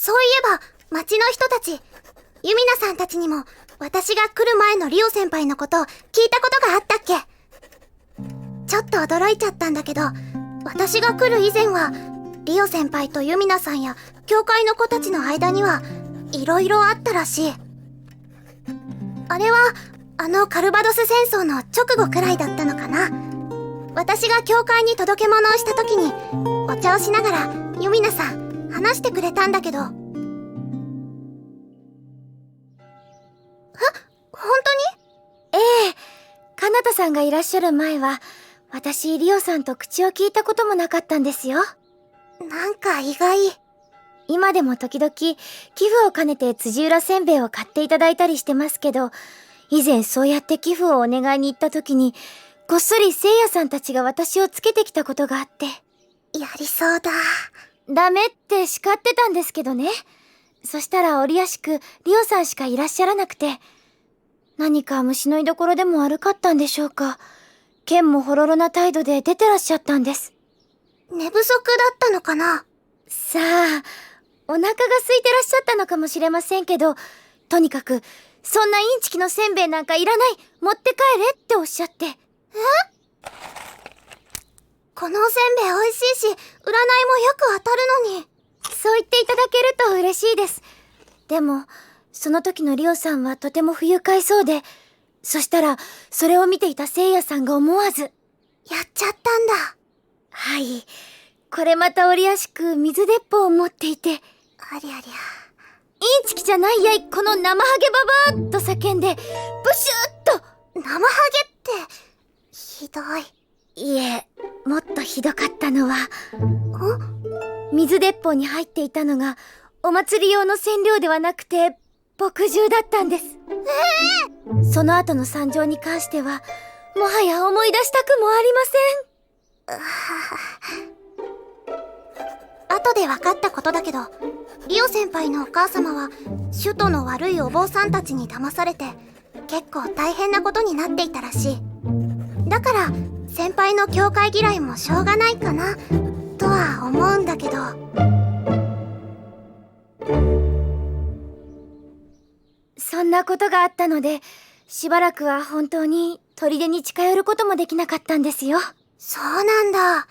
そういえば、町の人たち、ユミナさんたちにも、私が来る前のリオ先輩のこと聞いたことがあったっけ？ちょっと驚いちゃったんだけど、私が来る以前は、リオ先輩とユミナさんや教会の子たちの間にはいろいろあったらしい。あれはカルバドス戦争の直後くらいだったのかな。私が教会に届け物をした時にお茶をしながらユミナさん話してくれたんだけど。本当に？ええ、カナタさんがいらっしゃる前は私リオさんと口を聞いたこともなかったんですよ。なんか意外。今でも時々寄付を兼ねて辻浦せんべいを買っていただいたりしてますけど、以前そうやって寄付をお願いに行った時にこっそり聖夜さんたちが私をつけてきたことがあって。やりそうだ。ダメって叱ってたんですけどね。そしたら折々しくリオさんしかいらっしゃらなくて、何か虫の居所でも悪かったんでしょうか。剣もほろろな態度で出てらっしゃったんです。寝不足だったのかな？さあ、お腹が空いてらっしゃったのかもしれませんけど、とにかくそんなインチキのせんべいなんかいらない、持って帰れっておっしゃって。このおせんべい美味しいし、占いもよく当たるのに。そう言っていただけると嬉しいです。でもその時のリオさんはとても不愉快そうで、そしたらそれを見ていた聖夜さんが思わず。やっちゃったんだ。はい、これまた折々しく水鉄砲を持っていて、ありゃりゃ、インチキじゃないやいこの生ハゲババアと叫んで、ブシュッと。生ハゲってひどい。いえ、もっとひどかったのは、水鉄砲に入っていたのがお祭り用の染料ではなくて墨汁だったんです。その後の惨状に関してはもはや思い出したくもありません。後で分かったことだけど、リオ先輩のお母様は首都の悪いお坊さんたちに騙されて結構大変なことになっていたらしい。だから先輩の教会嫌いもしょうがないかなとは思うんだけど。そんなことがあったので、しばらくは本当に砦に近寄ることもできなかったんですよ。そうなんだ。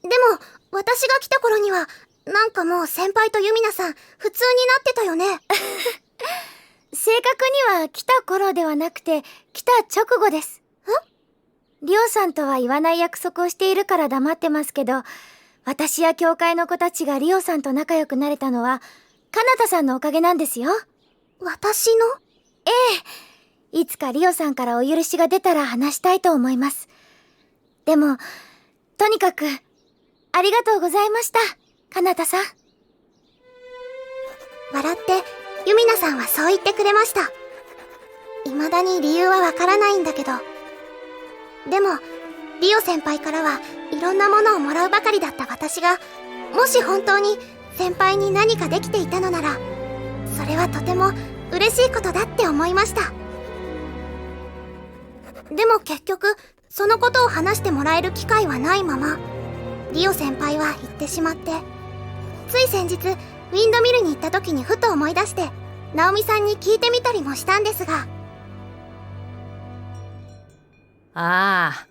でも私が来た頃にはなんかもう先輩とユミナさん普通になってたよね。正確には来た頃ではなくて来た直後です。リオさんとは言わない約束をしているから黙ってますけど、私や教会の子たちがリオさんと仲良くなれたのはカナタさんのおかげなんですよ。私の？ええ、いつかリオさんからお許しが出たら話したいと思います。でもとにかくありがとうございました、カナタさん。笑ってユミナさんはそう言ってくれました。未だに理由はわからないんだけど、でもリオ先輩からはいろんなものをもらうばかりだった私が、もし本当に先輩に何かできていたのなら、それはとても嬉しいことだって思いました。でも結局そのことを話してもらえる機会はないままリオ先輩は行ってしまって、つい先日ウィンドミルに行った時にふと思い出してナオミさんに聞いてみたりもしたんですが。ああ、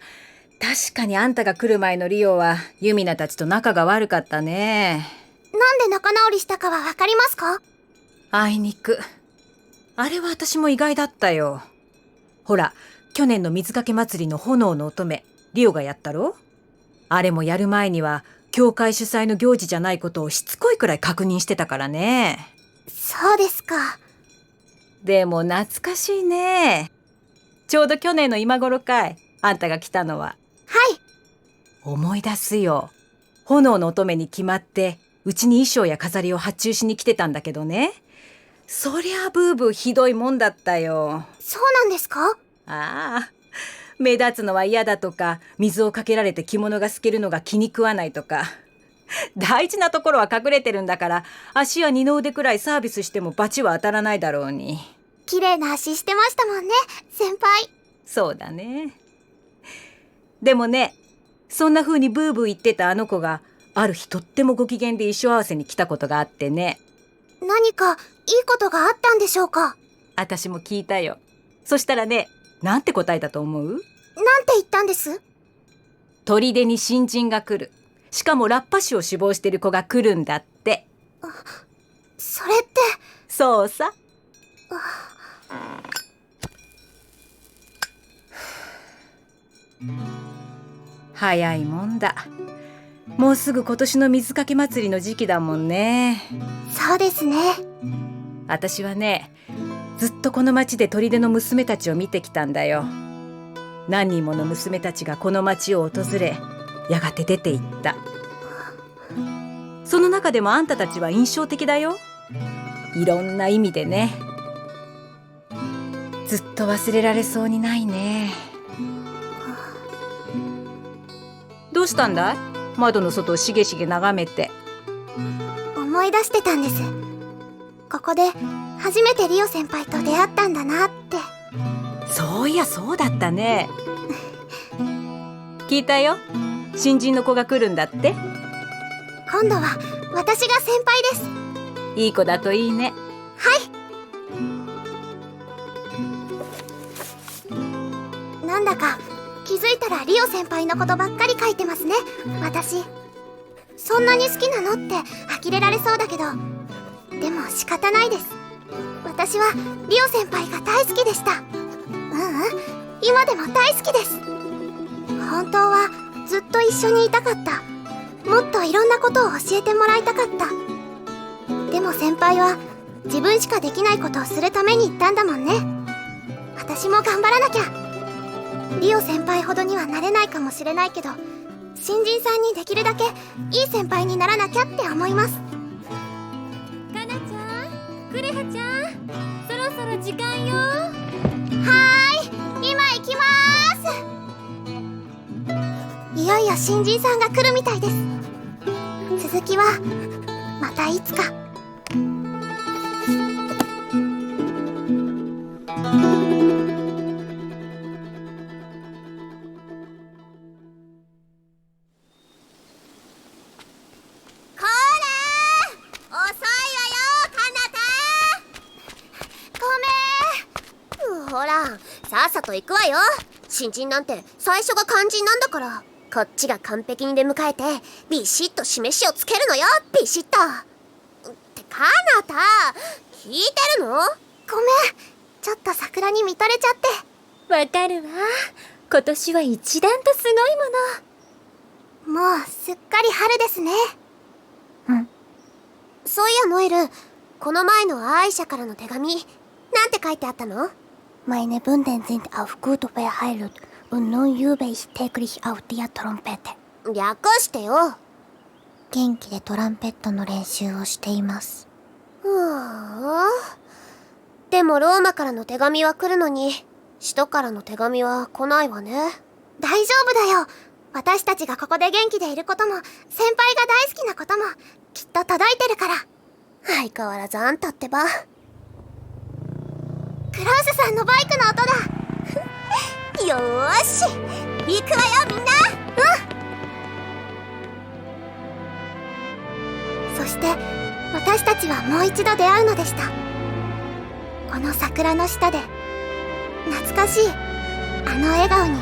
確かにあんたが来る前のリオはユミナたちと仲が悪かったね。なんで仲直りしたかはわかりますか？あいにく。あれは私も意外だったよ。ほら、去年の水かけ祭りの炎の乙女、リオがやったろ？あれもやる前には教会主催の行事じゃないことをしつこいくらい確認してたからね。そうですか。でも懐かしいね。ちょうど去年の今頃かい、あんたが来たのは。はい。思い出すよ。炎の乙女に決まってうちに衣装や飾りを発注しに来てたんだけどね。そりゃブーブーひどいもんだったよ。そうなんですか？ああ、目立つのは嫌だとか、水をかけられて着物が透けるのが気に食わないとか。大事なところは隠れてるんだから、足や二の腕くらいサービスしても罰は当たらないだろうに。綺麗な足してましたもんね、先輩。そうだね。でもね、そんな風にブーブー言ってたあの子がある日とってもご機嫌で衣装合わせに来たことがあってね。何かいいことがあったんでしょうか？私も聞いたよ。そしたらね、なんて答えたと思う？なんて言ったんです？砦に新人が来る。しかもラッパ種を志望してる子が来るんだって。それって。そうさ。早いもんだ。もうすぐ今年の水かけ祭りの時期だもんね。そうですね。私はね、ずっとこの町で砦の娘たちを見てきたんだよ。何人もの娘たちがこの町を訪れ、やがて出て行った。その中でもあんたたちは印象的だよ。いろんな意味でね。ずっと忘れられそうにないね。どうしたんだい？窓の外をしげしげ眺めて。思い出してたんです。ここで初めてリオ先輩と出会ったんだなって。そういやそうだったね。聞いたよ。新人の子が来るんだって。今度は私が先輩です。いい子だといいね。はい。なんだか気づいたらリオ先輩のことばっかり書いてますね、私。そんなに好きなのって呆れられそうだけど、でも仕方ないです。私はリオ先輩が大好きでした。今でも大好きです。本当はずっと一緒にいたかった。もっといろんなことを教えてもらいたかった。でも先輩は自分しかできないことをするために言ったんだもんね。私も頑張らなきゃ。リオ先輩ほどにはなれないかもしれないけど、新人さんにできるだけいい先輩にならなきゃって思います。かなちゃん、クレハちゃん、そろそろ時間よ。今行きまーす。いよいよ新人さんが来るみたいです。続きはまたいつか。ほら、さっさと行くわよ。新人なんて最初が肝心なんだから、こっちが完璧に出迎えてビシッと示しをつけるのよ。ビシッとってかなた、聞いてるの？ごめん、ちょっと桜に見とれちゃって。わかるわ。今年は一段とすごいもの。もうすっかり春ですね。そういやノエル、この前のアーイシャからの手紙、なんて書いてあったの？Meine Wunden sind auf gut verheilt und nun übe ich täglich auf der Trompete。略してよ。元気でトランペットの練習をしています。でもローマからの手紙は来るのに、首都からの手紙は来ないわね。大丈夫だよ。私たちがここで元気でいることも、先輩が大好きなことも、きっと届いてるから。相変わらずあんたってば。クラウスさんのバイクの音だ。よーし、行くわよみんな。そして私たちはもう一度出会うのでした。この桜の下で懐かしいあの笑顔に